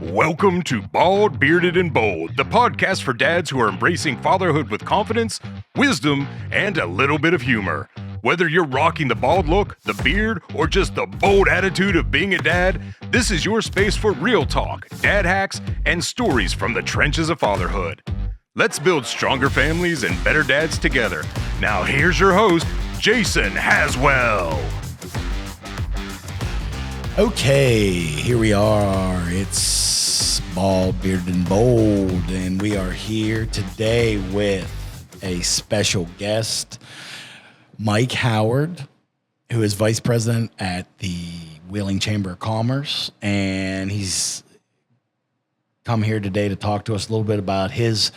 Welcome to Bald, Bearded, and Bold, the podcast for dads who are embracing fatherhood with confidence, wisdom, and a little bit of humor. Whether you're rocking the bald look, the beard, or just the bold attitude of being a dad, this is your space for real talk, dad hacks, and stories from the trenches of fatherhood. Let's build stronger families and better dads together. Now here's your host, Jason Haswell. Okay, here we are. It's Bald, Bearded, and Bold, and we are here today with a special guest, Mike Howard, who is Vice President at the Wheeling Chamber of Commerce, and he's come here today to talk to us a little bit about his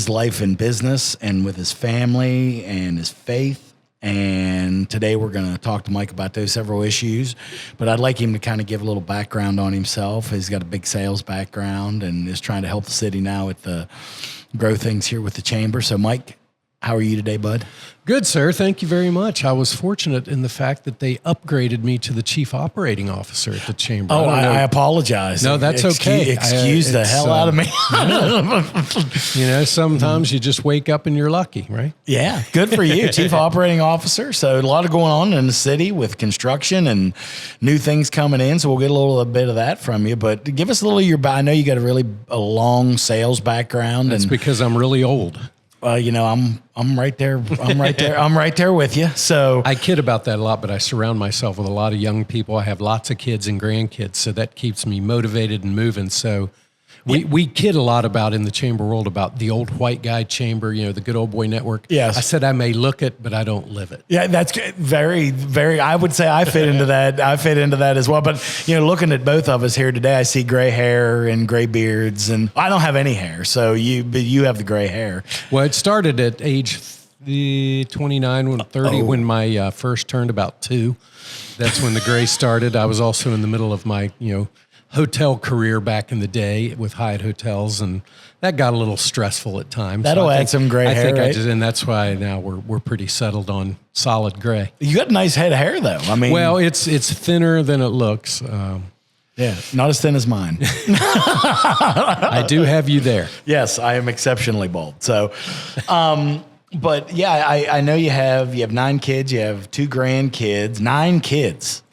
life and business and with his family and his faith. And today we're going to talk to Mike about those several issues, but I'd like him to kind of give a little background on himself. He's got a big sales background and is trying to help the city now with the grow things here with the chamber. So Mike, how are you today, bud? Good, sir. Thank you very much. I was fortunate in the fact that they upgraded me to the chief operating officer at the chamber. Oh, I apologize. No, that's okay. Excuse the hell out of me. You know, sometimes you just wake up and you're lucky, right? Yeah, good for you, chief operating officer. So a lot of going on in the city with construction and new things coming in. So we'll get a little bit of that from you. But give us a little of your. I know you got a long sales background. That's because I'm really old. You know, I'm right there. I'm right there with you. So I kid about that a lot, but I surround myself with a lot of young people. I have lots of kids and grandkids, so that keeps me motivated and moving. So we kid a lot about in the chamber world about the old white guy chamber, you know, the good old boy network. Yes. I said I may look it, but I don't live it. Yeah, that's very, very, I would say I fit into that. I fit into that as well. But, you know, looking at both of us here today, I see gray hair and gray beards, and I don't have any hair. So you have the gray hair. Well, it started at age 29, 30, when my first turned about 2. That's when the gray started. I was also in the middle of my, hotel career back in the day with Hyatt Hotels, and that got a little stressful at times. That'll add some gray hair, I think right? and that's why now we're pretty settled on solid gray. You got a nice head of hair, though. I mean, well, it's thinner than it looks. Yeah, not as thin as mine. I do have you there. Yes, I am exceptionally bald. So, but yeah, I know you have 9 kids. You have 2 grandkids, 9 kids.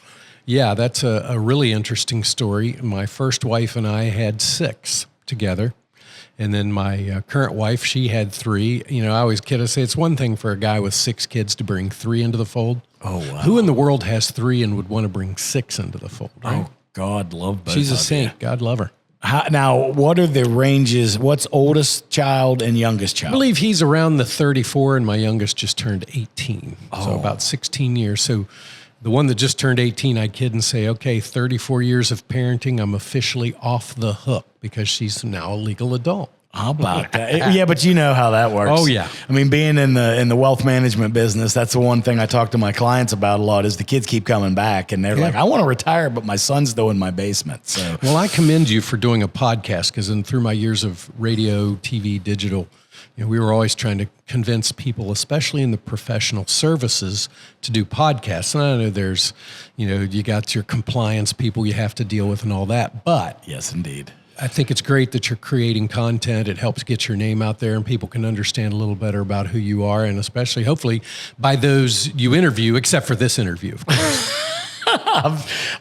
Yeah, that's a really interesting story. My first wife and I had 6 together. And then my current wife, she had 3. You know, I always kid, I say it's one thing for a guy with 6 kids to bring 3 into the fold. Oh, wow. Who in the world has 3 and would want to bring 6 into the fold? Right? Oh, God love both. She's a saint. God love her. Now, what are the ranges? What's oldest child and youngest child? I believe he's around the 34, and my youngest just turned 18. So about 16 years. So the one that just turned 18, I kid and say, okay, 34 years of parenting, I'm officially off the hook because she's now a legal adult. How about that? Yeah, but you know how that works. Oh, yeah. I mean, being in the wealth management business, that's the one thing I talk to my clients about a lot is the kids keep coming back and they're like, I want to retire, but my son's still in my basement. So, well, I commend you for doing a podcast because through my years of radio, TV, digital, we were always trying to convince people, especially in the professional services, to do podcasts. And I know there's, you got your compliance people you have to deal with and all that. But yes, indeed. I think it's great that you're creating content. It helps get your name out there and people can understand a little better about who you are. And especially, hopefully, by those you interview, except for this interview, of course.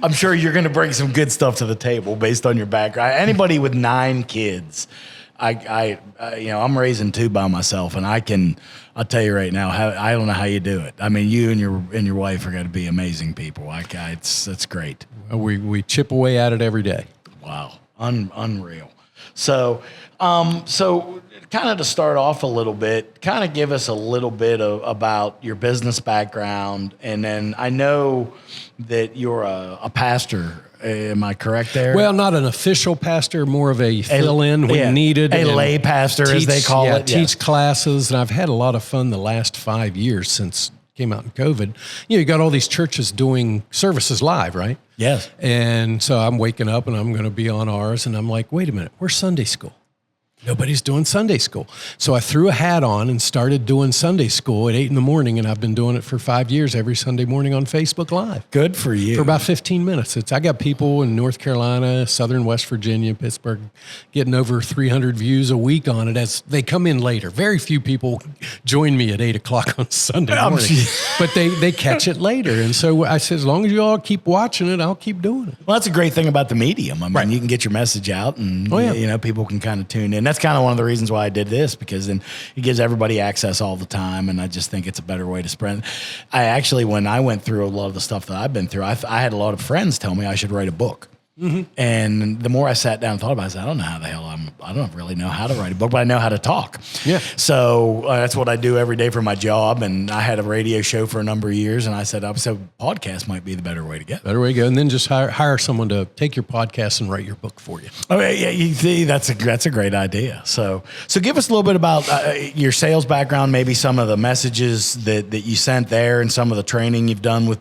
I'm sure you're going to bring some good stuff to the table based on your background. Anybody with 9 kids, I'm raising 2 by myself, and I'll tell you right now, I don't know how you do it. I mean, you and your wife are going to be amazing people. That's great. We chip away at it every day. Wow, unreal. So kind of to start off a little bit, kind of give us a little bit about your business background, and then I know that you're a pastor. Am I correct there? Well, not an official pastor, more of a fill-in when needed. A lay pastor, as they call it. Teach classes, and I've had a lot of fun the last 5 years since came out in COVID. You got all these churches doing services live, right? Yes. And so I'm waking up and I'm going to be on ours, and I'm like, wait a minute, where's Sunday school? Nobody's doing Sunday school. So I threw a hat on and started doing Sunday school at 8 a.m, and I've been doing it for 5 years every Sunday morning on Facebook Live. Good for you. For about 15 minutes. I got people in North Carolina, Southern West Virginia, Pittsburgh, getting over 300 views a week on it as they come in later. Very few people join me at 8 o'clock on Sunday morning, but they catch it later. And so I said, as long as you all keep watching it, I'll keep doing it. Well, that's a great thing about the medium. I mean, you can get your message out and, people can kind of tune in. That's kind of one of the reasons why I did this, because then it gives everybody access all the time. And I just think it's a better way to spread. I actually, when I went through a lot of the stuff that I've been through, I had a lot of friends tell me I should write a book. Mm-hmm. And the more I sat down and thought about it, I said, I don't know how the hell I don't really know how to write a book, but I know how to talk. Yeah. So that's what I do every day for my job. And I had a radio show for a number of years, and I said, so podcast might be the better way to go. Better way to go. And then just hire someone to take your podcast and write your book for you. Oh yeah, you see, that's a great idea. So give us a little bit about your sales background, maybe some of the messages that you sent there, and some of the training you've done with,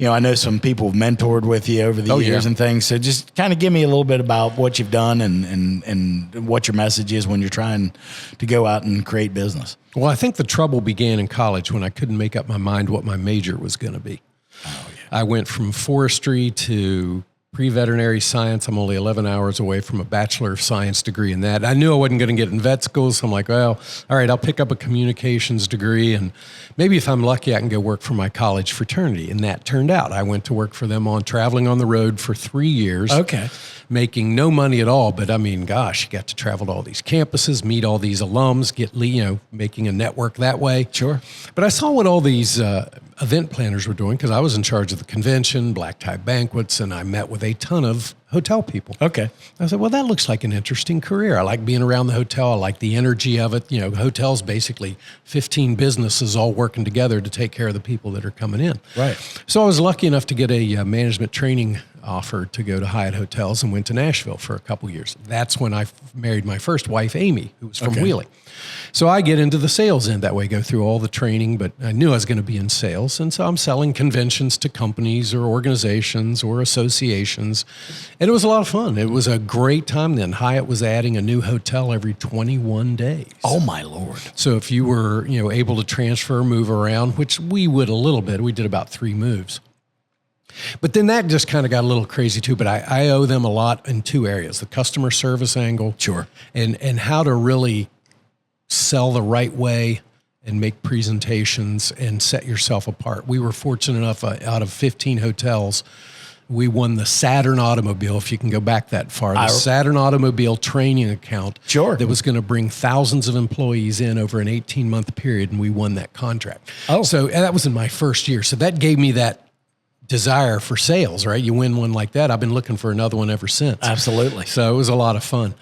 I know some people have mentored with you over the years and things. So just kind of give me a little bit about what you've done and what your message is when you're trying to go out and create business. Well, I think the trouble began in college when I couldn't make up my mind what my major was going to be. Oh, yeah. I went from forestry to pre-veterinary science. I'm only 11 hours away from a Bachelor of Science degree in that. I knew I wasn't going to get in vet school, so I'm like, well, all right, I'll pick up a communications degree, and maybe if I'm lucky, I can go work for my college fraternity. And that turned out. I went to work for them traveling on the road for 3 years. Okay. Making no money at all, but I mean, gosh, you got to travel to all these campuses, meet all these alums, get, making a network that way. Sure. But I saw what all these event planners were doing, because I was in charge of the convention, black tie banquets, and I met with a ton of hotel people. Okay. I said, well, that looks like an interesting career. I like being around the hotel. I like the energy of it. Hotels, basically 15 businesses all working together to take care of the people that are coming in. Right. So I was lucky enough to get a management training offer to go to Hyatt Hotels, and went to Nashville for a couple years. That's when I married my first wife, Amy, who was from Wheeling. So I get into the sales end that way, go through all the training, but I knew I was going to be in sales. And so I'm selling conventions to companies or organizations or associations. And it was a lot of fun. It was a great time then. Hyatt was adding a new hotel every 21 days. Oh, my Lord. So if you were, able to transfer, move around, which we would a little bit, we did about 3 moves. But then that just kind of got a little crazy too. But I owe them a lot in 2 areas: the customer service angle, sure, and how to really sell the right way and make presentations and set yourself apart. We were fortunate enough, out of 15 hotels, we won the Saturn Automobile, if you can go back that far, the Saturn Automobile training account. Sure. That was going to bring thousands of employees in over an 18-month period, and we won that contract. Oh. So that was in my first year. So that gave me that desire for sales, right? You win one like that. I've been looking for another one ever since. Absolutely. So it was a lot of fun.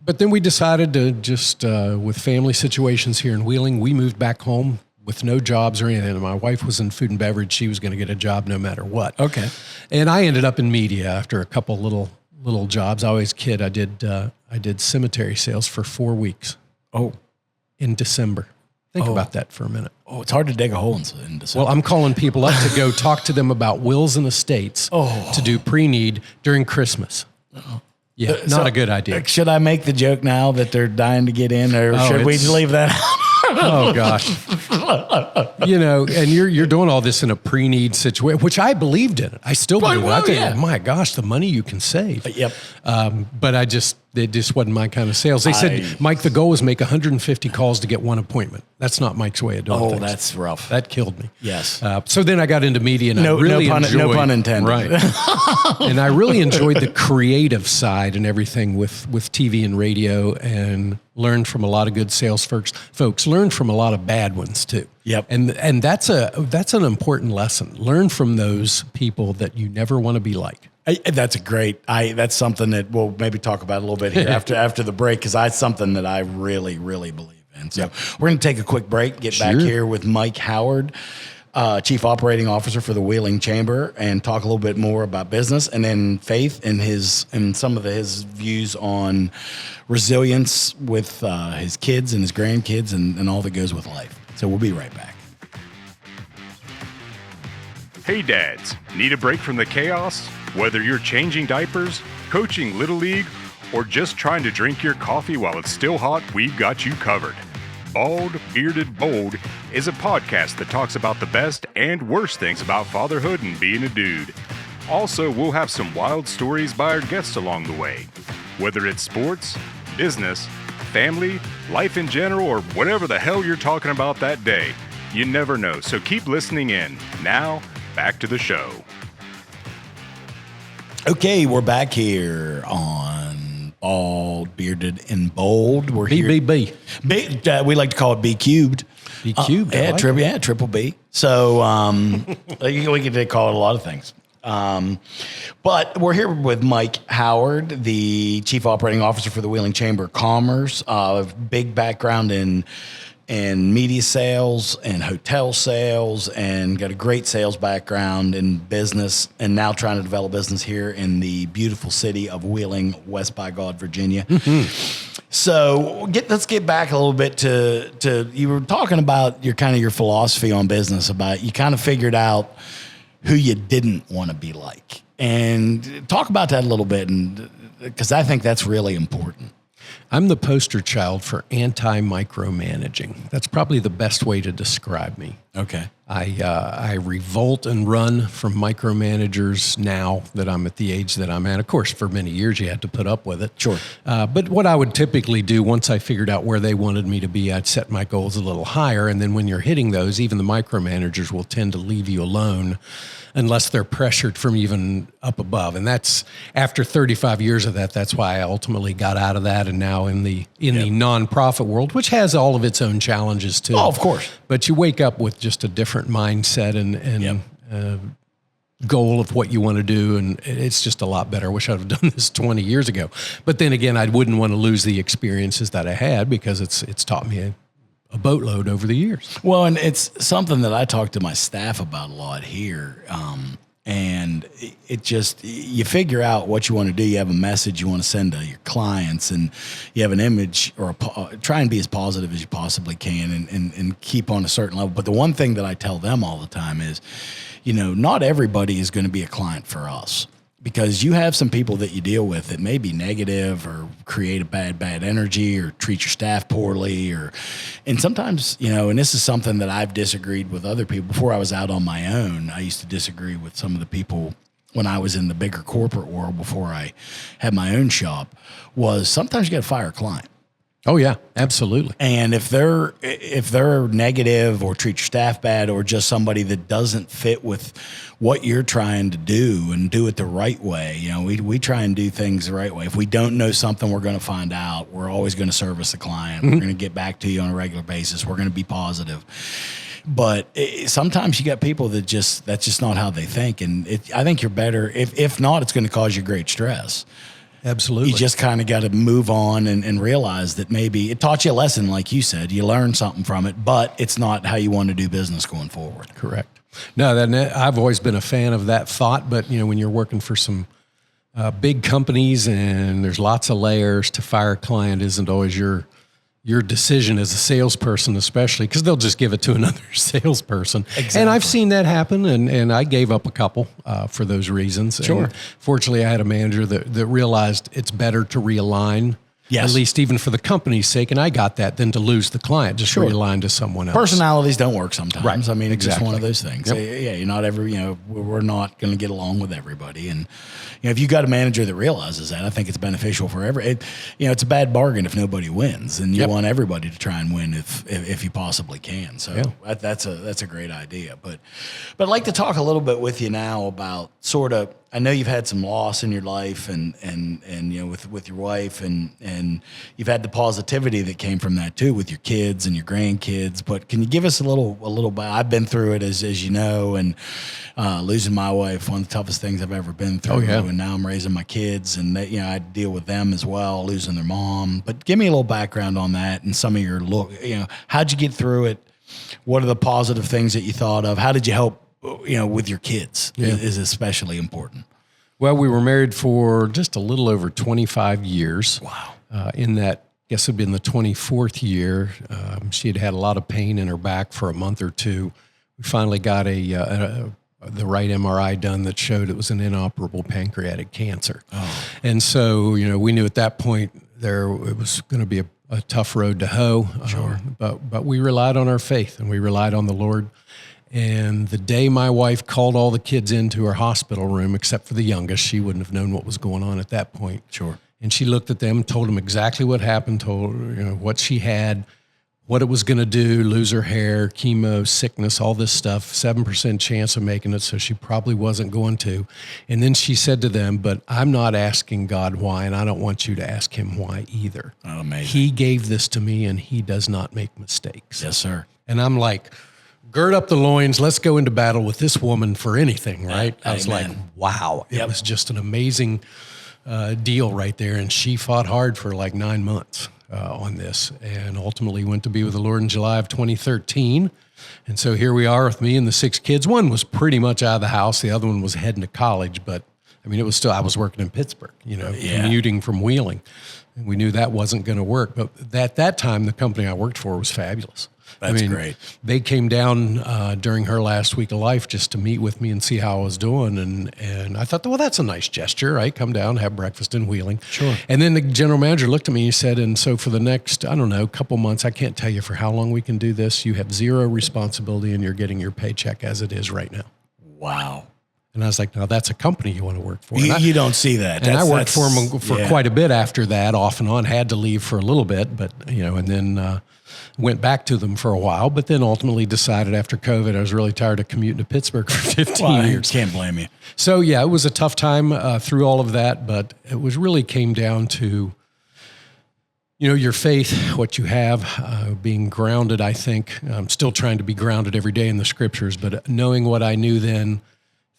But then we decided to just, with family situations here in Wheeling, we moved back home with no jobs or anything. And my wife was in food and beverage. She was going to get a job no matter what. Okay. And I ended up in media after a couple little jobs. I always kid. I did cemetery sales for 4 weeks. Oh. In December. Think about that for a minute. Oh, it's hard to dig a hole in December. Well, I'm calling people up to go talk to them about wills and estates to do pre-need during Christmas. Oh. Yeah, not a good idea. Should I make the joke now that they're dying to get in, or should we leave that out? Oh gosh. And you're doing all this in a pre-need situation, which I believed in it. I still believe it. I think, my gosh, the money you can save. Yep. But it just wasn't my kind of sales. They said, Mike, the goal was make 150 calls to get one appointment. That's not Mike's way of doing things. Oh, that's rough. That killed me. Yes. So then I got into media, and I really enjoyed. No pun intended. Right. And I really enjoyed the creative side and everything with TV and radio, and learned from a lot of good sales folks. Learned from a lot of bad ones too. Yep. And that's an important lesson. Learn from those people that you never want to be like. That's that's something that we'll maybe talk about a little bit here after the break, because that's something that I really, really believe in. So we're going to take a quick break, get back here with Mike Howard, Chief Operating Officer for the Wheeling Chamber, and talk a little bit more about business, and then Faith and some of his views on resilience with his kids and his grandkids and all that goes with life. So we'll be right back. Hey dads, need a break from the chaos? Whether you're changing diapers, coaching Little League, or just trying to drink your coffee while it's still hot, we've got you covered. Bald, Bearded, Bold is a podcast that talks about the best and worst things about fatherhood and being a dude. Also, we'll have some wild stories by our guests along the way. Whether it's sports, business, family, life in general, or whatever the hell you're talking about that day, you never know, so keep listening in. Now, back to the show. Okay, we're back here on Bald, Bearded, and Bold. We're here. BBB. We like to call it B cubed. B cubed. Triple B. So we could call it a lot of things. But we're here with Mike Howard, the Chief Operating Officer for the Wheeling Chamber of Commerce. Big background in media sales and hotel sales, and got a great sales background in business, and now trying to develop business here in the beautiful city of Wheeling, West by God, Virginia. Mm-hmm. So let's get back a little bit to you were talking about your philosophy on business, about you kind of figured out who you didn't want to be like, and talk about that a little bit, and because I think that's really important. I'm the poster child for anti-micromanaging. That's probably the best way to describe me. Okay. I revolt and run from micromanagers now that I'm at the age that I'm at. Of course, for many years you had to put up with it. Sure. But what I would typically do once I figured out where they wanted me to be, I'd set my goals a little higher. And then when you're hitting those, even the micromanagers will tend to leave you alone unless they're pressured from even up above. And that's after 35 years of that. That's why I ultimately got out of that, and now in the nonprofit world, which has all of its own challenges too. Oh, of course. But you wake up with just a different mindset and goal of what you want to do, and it's just a lot better. I wish I'd have done this 20 years ago. But then again, I wouldn't want to lose the experiences that I had, because it's taught me a boatload over the years. Well, and it's something that I talk to my staff about a lot here. And it just, you figure out what you want to do. You have a message you want to send to your clients, and you have an image, or try and be as positive as you possibly can, and keep on a certain level. But the one thing that I tell them all the time is, not everybody is going to be a client for us, because you have some people that you deal with that may be negative or create a bad energy or treat your staff poorly, and sometimes, and this is something that I've disagreed with other people. Before I was out on my own, I used to disagree with some of the people when I was in the bigger corporate world before I had my own shop, was sometimes you got to fire a client. Oh yeah, absolutely. And if they're negative or treat your staff bad, or just somebody that doesn't fit with what you're trying to do and do it the right way, we try and do things the right way. If we don't know something, we're going to find out. We're always going to service the client. Mm-hmm. We're going to get back to you on a regular basis. We're going to be positive. But sometimes you got people that's just not how they think. And I think you're better. If not, it's going to cause you great stress. Absolutely. You just kind of got to move on and realize that maybe it taught you a lesson, like you said. You learned something from it, but it's not how you want to do business going forward. Correct. No, I've always been a fan of that thought, but when you're working for some big companies and there's lots of layers, to fire a client isn't always your decision as a salesperson, especially because they'll just give it to another salesperson. Exactly. And I've seen that happen, and I gave up a couple for those reasons. Sure. And fortunately, I had a manager that realized it's better to realign, at least even for the company's sake, and I got that, than to lose the client, just realign to someone else. Personalities don't work sometimes. Right. I mean, it's exactly. just one of those things. Yep. Yeah, you're not we're not going to get along with everybody. And, if you got a manager that realizes that, I think it's beneficial for it's a bad bargain if nobody wins, and you want everybody to try and win if you possibly can. So that's a great idea. But I'd like to talk a little bit with you now about sort of, I know you've had some loss in your life, and with your wife, and you've had the positivity that came from that too, with your kids and your grandkids. But can you give us a little? I've been through it, as you know, and losing my wife, one of the toughest things I've ever been through. Oh, yeah. And now I'm raising my kids, and I deal with them as well, losing their mom. But give me a little background on that and some of your how'd you get through it? What are the positive things that you thought of? How did you help? With your kids is especially important. Well, we were married for just a little over 25 years. Wow. In that, I guess it had been the 24th year. She had a lot of pain in her back for a month or two. We finally got a the right MRI done that showed it was an inoperable pancreatic cancer. And so, we knew at that point it was going to be a tough road to hoe. Sure. But we relied on our faith and we relied on the Lord. And the day my wife called all the kids into her hospital room, except for the youngest, she wouldn't have known what was going on at that point. Sure. And she looked at them, told them exactly what happened, told what she had, what it was going to do, lose her hair, chemo, sickness, all this stuff, 7% chance of making it, so she probably wasn't going to. And then she said to them, but I'm not asking God why, and I don't want you to ask him why either. Oh, amazing. He gave this to me, and he does not make mistakes. Yes, sir. And I'm like, gird up the loins, let's go into battle with this woman for anything, right? I was like, wow. It was just an amazing deal right there. And she fought hard for like 9 months on this and ultimately went to be with the Lord in July of 2013. And so here we are with me and the 6 kids. One was pretty much out of the house. The other one was heading to college, but I mean, it was still, I was working in Pittsburgh, commuting from Wheeling. And we knew that wasn't going to work. But at that time, the company I worked for was fabulous. That's great. They came down during her last week of life just to meet with me and see how I was doing. And I thought, well, that's a nice gesture, right? Come down, have breakfast in Wheeling. Sure. And then the general manager looked at me and he said, and so for the next, I don't know, couple months, I can't tell you for how long we can do this. You have zero responsibility and you're getting your paycheck as it is right now. Wow. And I was like, now that's a company you want to work for. You don't see that. And I worked for them for quite a bit after that, off and on, had to leave for a little bit, but, and then went back to them for a while, but then ultimately decided after COVID, I was really tired of commuting to Pittsburgh for 15 years. Can't blame you. So yeah, it was a tough time through all of that, but it was really came down to, your faith, what you have, being grounded, I think. I'm still trying to be grounded every day in the scriptures, but knowing what I knew then,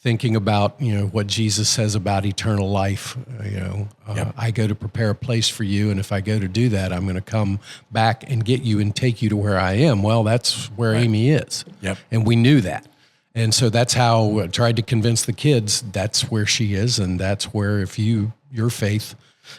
thinking about, what Jesus says about eternal life, I go to prepare a place for you. And if I go to do that, I'm going to come back and get you and take you to where I am. Well, that's where Amy is. Yep. And we knew that. And so that's how I tried to convince the kids that's where she is. And that's where if your faith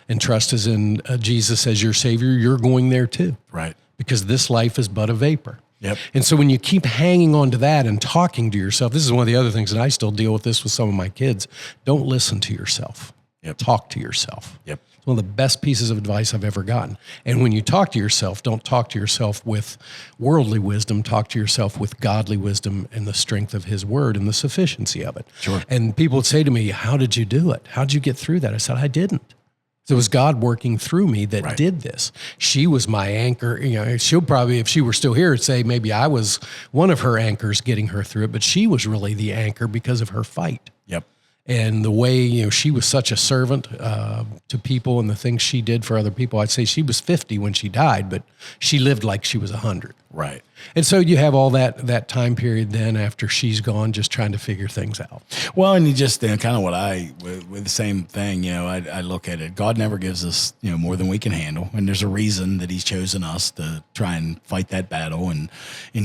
and trust is in Jesus as your Savior, you're going there too. Right. Because this life is but a vapor. Yep. And so when you keep hanging on to that and talking to yourself, this is one of the other things that I still deal with this with some of my kids. Don't listen to yourself. Yep. Talk to yourself. Yep. It's one of the best pieces of advice I've ever gotten. And when you talk to yourself, don't talk to yourself with worldly wisdom. Talk to yourself with godly wisdom and the strength of his word and the sufficiency of it. Sure. And people would say to me, how did you do it? How did you get through that? I said, I didn't. So it was God working through me that did this. She was my anchor. She'll probably, if she were still here, say maybe I was one of her anchors getting her through it, but she was really the anchor because of her fight. Yep. And the way, she was such a servant to people and the things she did for other people. I'd say she was 50 when she died, but she lived like she was 100. Right. And so you have all that time period then after she's gone, just trying to figure things out. Well, and you just kind of what with the same thing, I look at it. God never gives us, more than we can handle. And there's a reason that he's chosen us to try and fight that battle and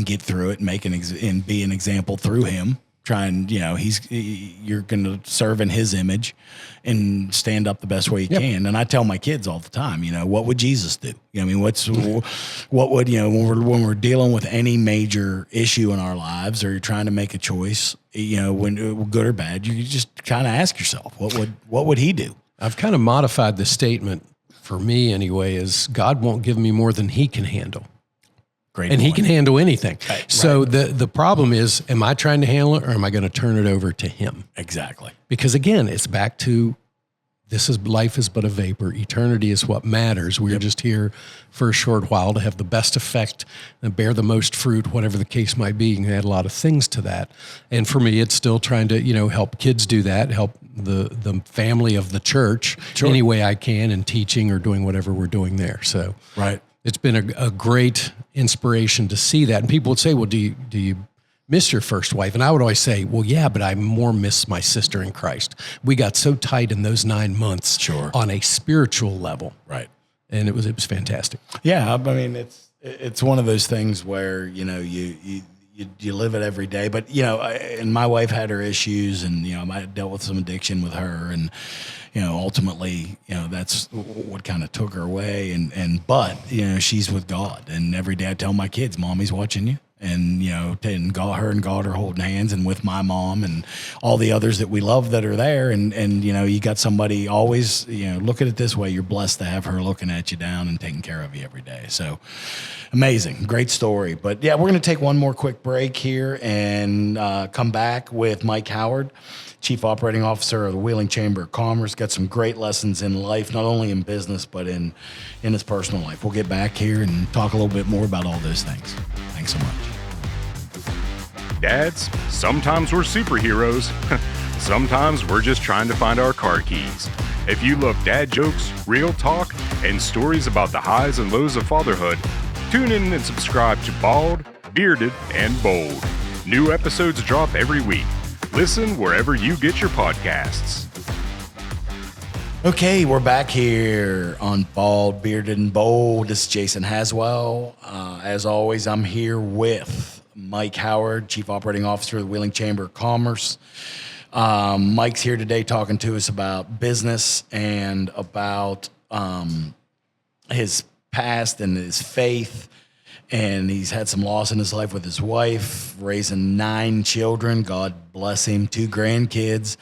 get through it and and be an example through him. Try and, you're going to serve in his image and stand up the best way you can. And I tell my kids all the time, what would Jesus do? What would, when we're dealing with any major issue in our lives or you're trying to make a choice, when good or bad, you just kind of ask yourself, what would he do? I've kind of modified the statement for me anyway, is God won't give me more than he can handle. Great and point. he can handle anything. Right, so the problem is, am I trying to handle it or am I going to turn it over to him? Exactly. Because again, it's back to life is but a vapor. Eternity is what matters. We're just here for a short while to have the best effect and bear the most fruit, whatever the case might be. You can add a lot of things to that. And for me, it's still trying to, help kids do that, help the family of the church any way I can in teaching or doing whatever we're doing there. So it's been a great inspiration to see that. And people would say, well, do you miss your first wife? And I would always say, well, yeah, but I more miss my sister in Christ. We got so tight in those 9 months on a spiritual level. Right. And it was fantastic. Yeah. I mean, it's one of those things where, you live it every day, but and my wife had her issues and, I dealt with some addiction with her and, ultimately, that's what kind of took her away. But she's with God and every day I tell my kids, mommy's watching you. And, and her and God are holding hands, and with my mom and all the others that we love that are there. And you got somebody always, look at it this way. You're blessed to have her looking at you down and taking care of you every day. So amazing. Great story. But yeah, we're going to take one more quick break here and come back with Mike Howard, Chief Operating Officer of the Wheeling Chamber of Commerce. Got some great lessons in life, not only in business, but in his personal life. We'll get back here and talk a little bit more about all those things. Thanks so much. Dads, sometimes we're superheroes. Sometimes we're just trying to find our car keys. If you love dad jokes, real talk, and stories about the highs and lows of fatherhood, tune in and subscribe to Bald, Bearded, and Bold. New episodes drop every week. Listen wherever you get your podcasts. Okay, we're back here on Bald, Bearded, and Bold. This is Jason Haswell. As always, I'm here with Mike Howard, Chief Operating Officer of the Wheeling Chamber of Commerce. Mike's here today talking to us about business and about his past and his faith. And he's had some loss in his life with his wife, raising 9 children. God bless him, 2 grandkids.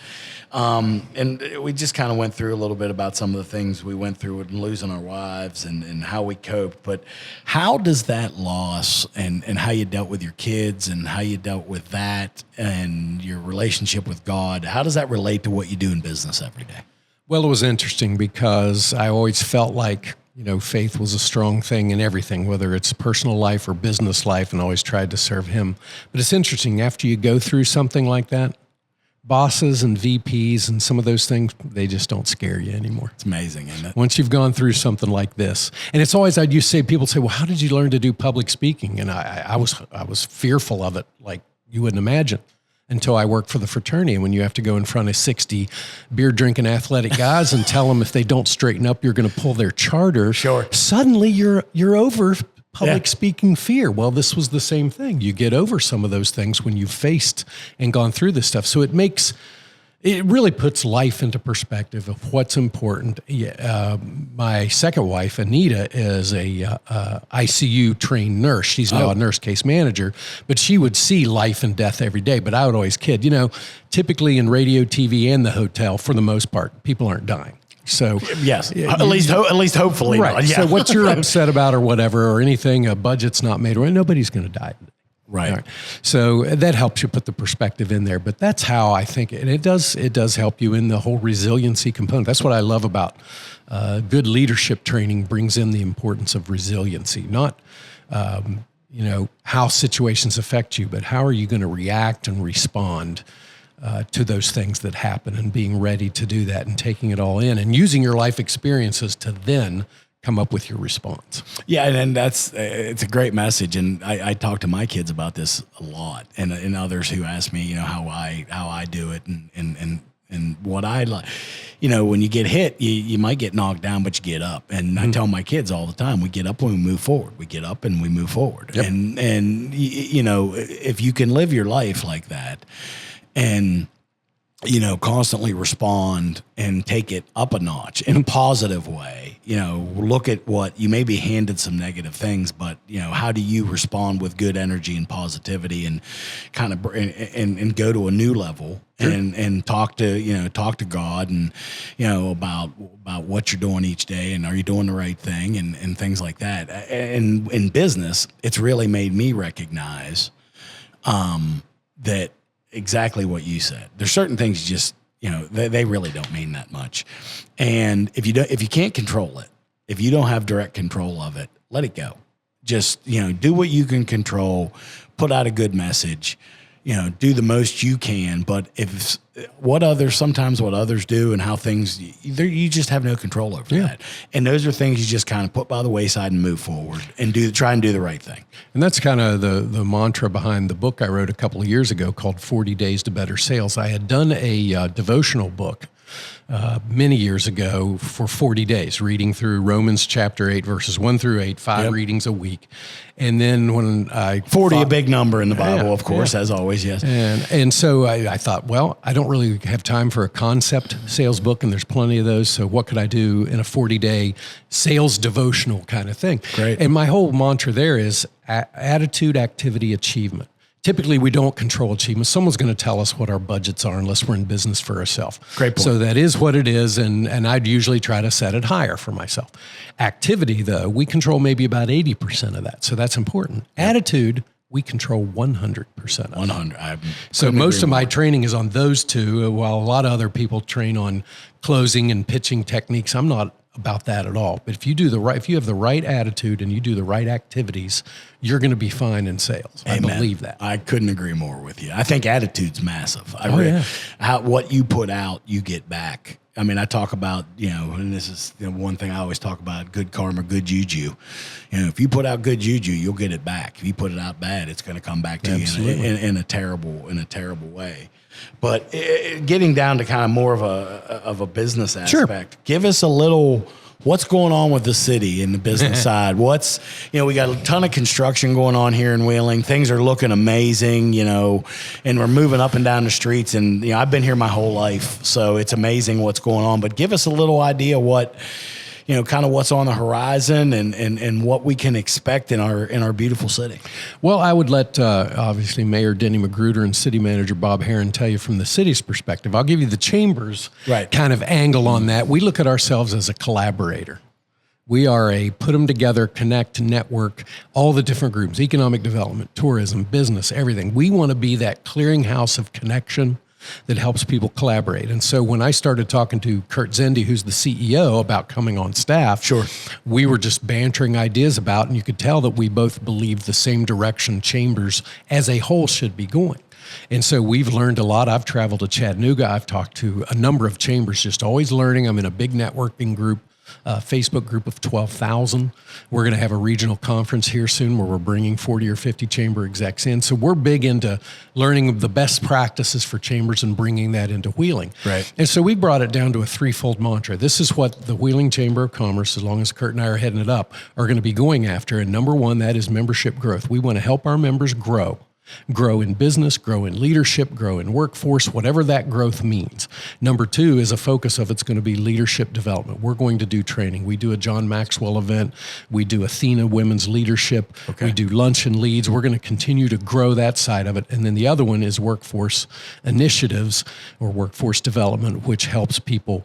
And we just kind of went through a little bit about some of the things we went through with losing our wives and how we coped. But how does that loss and how you dealt with your kids and how you dealt with that and your relationship with God, how does that relate to what you do in business every day? Well, it was interesting because I always felt like, faith was a strong thing in everything, whether it's personal life or business life, and always tried to serve him. But it's interesting, after you go through something like that, bosses and VPs and some of those things, they just don't scare you anymore. It's amazing, isn't it? Once you've gone through something like this. And it's always, people say, well, how did you learn to do public speaking? And I was fearful of it, like you wouldn't imagine. Until I worked for the fraternity, when you have to go in front of 60 beer-drinking athletic guys and tell them if they don't straighten up, you're going to pull their charter. Sure. Suddenly, you're over public speaking fear. Well, this was the same thing. You get over some of those things when you've faced and gone through this stuff. So it really puts life into perspective of what's important. My second wife, Anita, is a ICU trained nurse. She's now a nurse case manager, but she would see life and death every day. But I would always kid, typically in radio, TV, and the hotel, for the most part, people aren't dying. So yes, at least hopefully, right? Yeah. So what you're upset about or whatever or anything, a budget's not made, or nobody's going to die. Right. So that helps you put the perspective in there. But that's how I think, and it does help you in the whole resiliency component. That's what I love about good leadership training. Brings in the importance of resiliency, not how situations affect you, but how are you going to react and respond to those things that happen, and being ready to do that and taking it all in and using your life experiences to then come up with your response. Yeah, and it's a great message, and I talk to my kids about this a lot, and others who ask me, how I do it, and what I like. When you get hit, you might get knocked down, but you get up. And I tell my kids all the time, we get up when we move forward. We get up and we move forward. Yep. And if you can live your life like that, and constantly respond and take it up a notch in a positive way. Look at what you may be handed some negative things, but how do you respond with good energy and positivity, and kind of and go to a new level. Sure. and talk to God and about what you're doing each day, and are you doing the right thing, and things like that. And in business, it's really made me recognize that exactly what you said. There's certain things you just, they really don't mean that much. And if you can't control it, if you don't have direct control of it, let it go. Just, do what you can control, put out a good message, do the most you can. But sometimes what others do and how things, you just have no control over that. And those are things you just kind of put by the wayside and move forward and try and do the right thing. And that's kind of the mantra behind the book I wrote a couple of years ago called 40 Days to Better Sales. I had done a devotional book many years ago for 40 days, reading through Romans chapter 8, verses 1 through 8, 5 readings a week. And then when I 40, a big number in the Bible, of course, as always, yes. And so I thought, well, I don't really have time for a concept sales book, and there's plenty of those. So what could I do in a 40-day sales devotional kind of thing? Great. And my whole mantra there is attitude, activity, achievement. Typically, we don't control achievement. Someone's going to tell us what our budgets are unless we're in business for ourselves. Great point. So that is what it is, and I'd usually try to set it higher for myself. Activity, though, we control maybe about 80% of that, so that's important. Attitude, we control 100% of. 100. So most of my training is on those two, while a lot of other people train on closing and pitching techniques. I'm not about that at all. But if you have the right attitude and you do the right activities, you're going to be fine in sales. Amen. I believe that. I couldn't agree more with you. I think attitude's massive. What you put out, you get back. I mean, I talk about, and this is one thing I always talk about, good karma, good juju. If you put out good juju, you'll get it back. If you put it out bad, it's going to come back to you in a terrible way. But getting down to kind of more of a business aspect, give us a little, what's going on with the city in the business side? We got a ton of construction going on here in Wheeling. Things are looking amazing, and we're moving up and down the streets. And, I've been here my whole life, so it's amazing what's going on. But give us a little idea kind of what's on the horizon and what we can expect in our beautiful city. Well, I would let, obviously, Mayor Denny Magruder and City Manager Bob Herron tell you from the city's perspective. I'll give you the chamber's kind of angle on that. We look at ourselves as a collaborator. We are a put them together, connect, network, all the different groups, economic development, tourism, business, everything. We want to be that clearinghouse of connection that helps people collaborate. And so when I started talking to Kurt Zendi, who's the CEO, about coming on staff, we were just bantering ideas about, and you could tell that we both believe the same direction chambers as a whole should be going. And so we've learned a lot. I've traveled to Chattanooga. I've talked to a number of chambers, just always learning. I'm in a big networking group, Facebook group of 12,000. We're going to have a regional conference here soon where we're bringing 40 or 50 chamber execs in. So we're big into learning the best practices for chambers and bringing that into Wheeling. Right. And so we brought it down to a threefold mantra. This is what the Wheeling Chamber of Commerce, as long as Kurt and I are heading it up, are going to be going after. And number one, that is membership growth. We want to help our members grow in business, grow in leadership, grow in workforce, whatever that growth means. Number two is a focus of it's going to be leadership development. We're going to do training. We do a John Maxwell event. We do Athena Women's Leadership. We do lunch and leads. We're going to continue to grow that side of it. And then the other one is workforce initiatives or workforce development, which helps people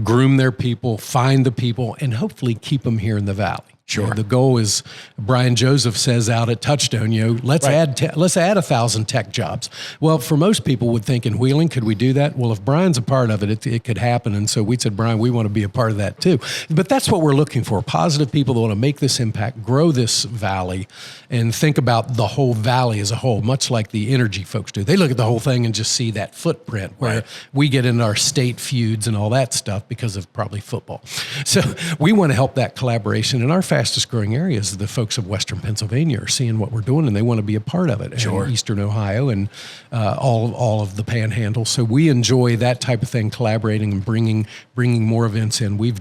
groom their people, find the people, and hopefully keep them here in the Valley. Sure. And the goal is, Brian Joseph says out at Touchstone, let's add 1,000 tech jobs. Well, for most people would think in Wheeling, could we do that? Well, if Brian's a part of it, it could happen. And so we said, Brian, we want to be a part of that too. But that's what we're looking for, positive people that want to make this impact, grow this valley, and think about the whole valley as a whole, much like the energy folks do. They look at the whole thing and just see that footprint where we get into our state feuds and all that stuff because of probably football. So we want to help that collaboration. And our fastest growing areas, the folks of Western Pennsylvania are seeing what we're doing and they want to be a part of it. And Eastern Ohio and all of the Panhandle. So we enjoy that type of thing, collaborating and bringing more events in. We've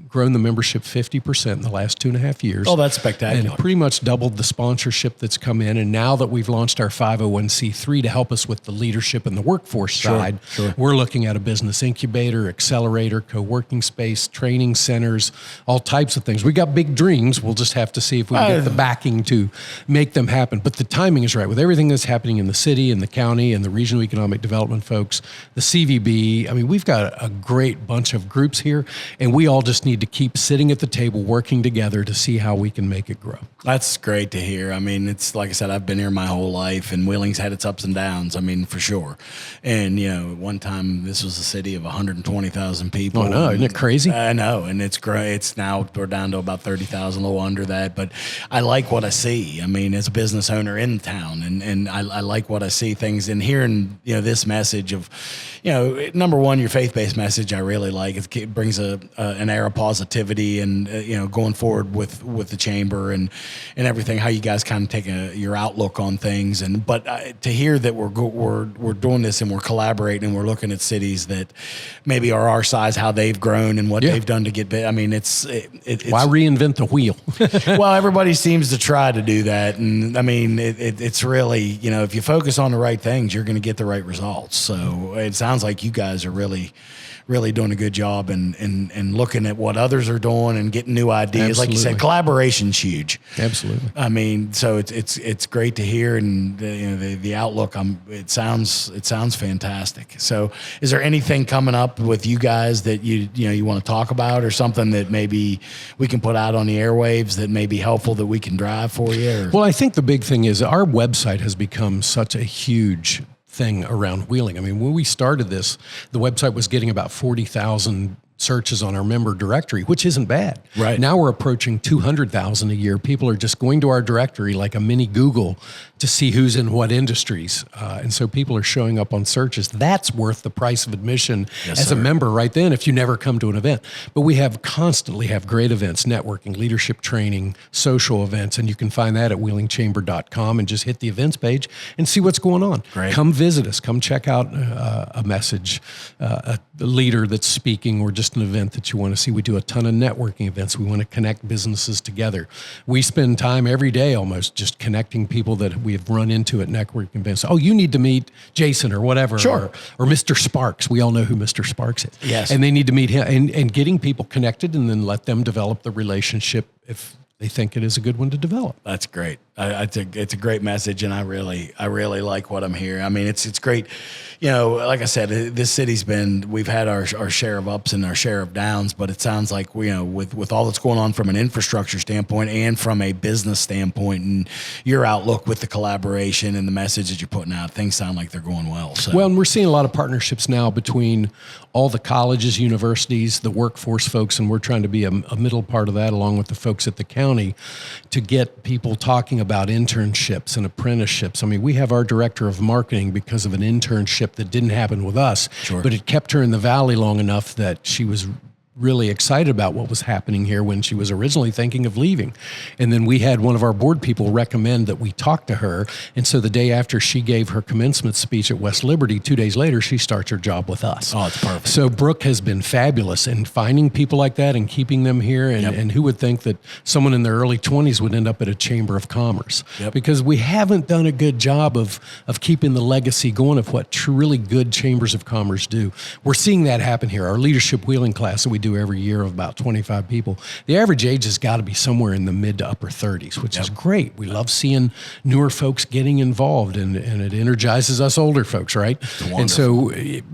grown the membership 50% in the last 2.5 years. Oh, that's spectacular. And pretty much doubled the sponsorship that's come in. And now that we've launched our 501c3 to help us with the leadership and the workforce side, we're looking at a business incubator, accelerator, co-working space, training centers, all types of things. We got big dreams. We'll just have to see if we can get the backing to make them happen. But the timing is right with everything that's happening in the city and the county and the regional economic development folks, the CVB. I mean, we've got a great bunch of groups here, and we all just need to keep sitting at the table, working together to see how we can make it grow. That's great to hear. I mean, it's like I said, I've been here my whole life, and Wheeling's had its ups and downs. I mean, for sure. And, at one time, this was a city of 120,000 people. Oh, no. Isn't it crazy? I know. And it's great. It's now we're down to about 30,000. 40,000, a little under that. But I like what I see. I mean, as a business owner in town, and I like what I see things. And hearing, this message of, number one, your faith-based message, I really like. It brings an air of positivity, and going forward with the chamber and everything. How you guys kind of take your outlook on things, but to hear that we're doing this and we're collaborating and we're looking at cities that maybe are our size, how they've grown and what they've done to get big. I mean, it's why reinvent the wheel? Well, everybody seems to try to do that, and I mean, it's really, if you focus on the right things, you're going to get the right results. So it sounds like you guys are really doing a good job and looking at what others are doing and getting new ideas. Absolutely. Like you said, collaboration's huge. Absolutely. I mean, so it's great to hear, and the outlook. It sounds fantastic. So, is there anything coming up with you guys that you want to talk about, or something that maybe we can put out on the airwaves that may be helpful that we can drive for you? Or? Well, I think the big thing is our website has become such a huge thing around wheeling. I mean, when we started this, the website was getting about 40,000 searches on our member directory, which isn't bad. Right. Now we're approaching 200,000 a year. People are just going to our directory like a mini Google to see who's in what industries. And so people are showing up on searches. That's worth the price of admission as a member right then if you never come to an event. But we constantly have great events, networking, leadership training, social events, and you can find that at wheelingchamber.com and just hit the events page and see what's going on. Great. Come visit us. Come check out a message, a leader that's speaking, or just an event that you want to see. We do a ton of networking events. We want to connect businesses together. We spend time every day almost just connecting people that we have run into at networking events. Oh, you need to meet Jason or whatever. Sure. Or Mr. Sparks. We all know who Mr. Sparks is. Yes. And they need to meet him, and getting people connected, and then let them develop the relationship if they think it is a good one to develop. That's great. It's a great message, and I really like what I'm hearing. I mean, it's great. Like I said, this city's we've had our share of ups and our share of downs, but it sounds like with all that's going on from an infrastructure standpoint and from a business standpoint, and your outlook with the collaboration and the message that you're putting out, things sound like they're going well. So. Well, and we're seeing a lot of partnerships now between all the colleges, universities, the workforce folks, and we're trying to be a middle part of that along with the folks at the county to get people talking about internships and apprenticeships. I mean, we have our director of marketing because of an internship that didn't happen with us, Sure. but it kept her in the valley long enough that she was really excited about what was happening here when she was originally thinking of leaving. And then we had one of our board people recommend that we talk to her. And so the day after she gave her commencement speech at West Liberty, 2 days later, she starts her job with us. Oh, it's perfect. So Brooke has been fabulous in finding people like that and keeping them here. And, Yep. and who would think that someone in their early 20s would end up at a Chamber of Commerce? Yep. Because we haven't done a good job of keeping the legacy going of what really good chambers of commerce do. We're seeing that happen here. Our leadership wheeling class that we do every year of about 25 people, the average age has got to be somewhere in the mid to upper 30s, which is great. We love seeing newer folks getting involved, and it energizes us older folks, right? And so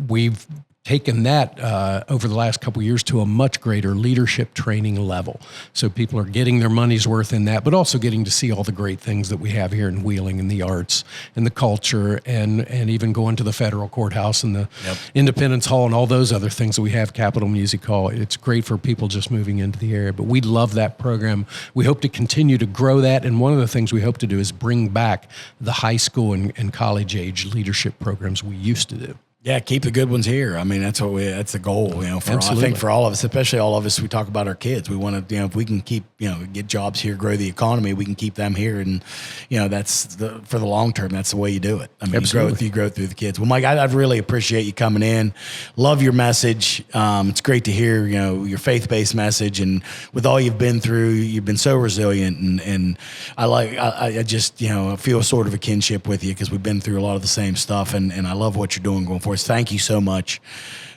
we've taken that over the last couple of years to a much greater leadership training level. So people are getting their money's worth in that, but also getting to see all the great things that we have here in Wheeling, and the arts and the culture, and even going to the federal courthouse and the Independence Hall and all those other things that we have, Capitol Music Hall. It's great for people just moving into the area, but we love that program. We hope to continue to grow that, and one of the things we hope to do is bring back the high school and college age leadership programs we used to do. Yeah, keep the good ones here. I mean, that's the goal, I think for all of us, especially all of us, we talk about our kids. We want to, if we can keep, get jobs here, grow the economy, we can keep them here. And, that's for the long term, that's the way you do it. I mean, you grow through the kids. Well, Mike, I really appreciate you coming in. Love your message. It's great to hear, your faith-based message, and with all you've been through, you've been so resilient, and I just, feel sort of a kinship with you because we've been through a lot of the same stuff, and I love what you're doing going forward. Thank you so much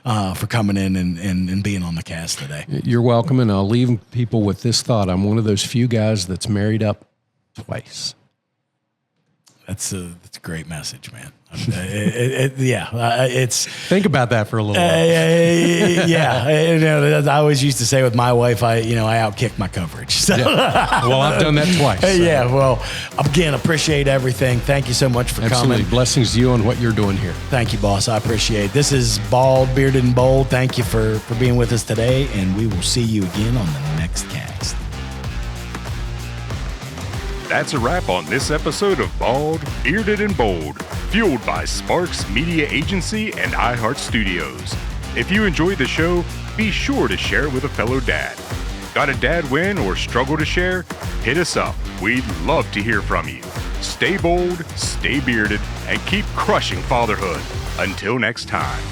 for coming in and being on the cast today. You're welcome, and I'll leave people with this thought. I'm one of those few guys that's married up twice. That's a great message, man. It's think about that for a little while. I always used to say with my wife, I outkick my coverage. So. Yeah. Well, I've done that twice. So. Yeah. Well, again, appreciate everything. Thank you so much for Absolutely. coming. Blessings to you on what you're doing here. Thank you, boss. I appreciate it. This is Bald, Bearded, and Bold. Thank you for being with us today, and we will see you again on the next cast. That's a wrap on this episode of Bald, Bearded, and Bold, fueled by Sparks Media Agency and iHeart Studios. If you enjoyed the show, be sure to share it with a fellow dad. Got a dad win or struggle to share? Hit us up. We'd love to hear from you. Stay bold, stay bearded, and keep crushing fatherhood. Until next time.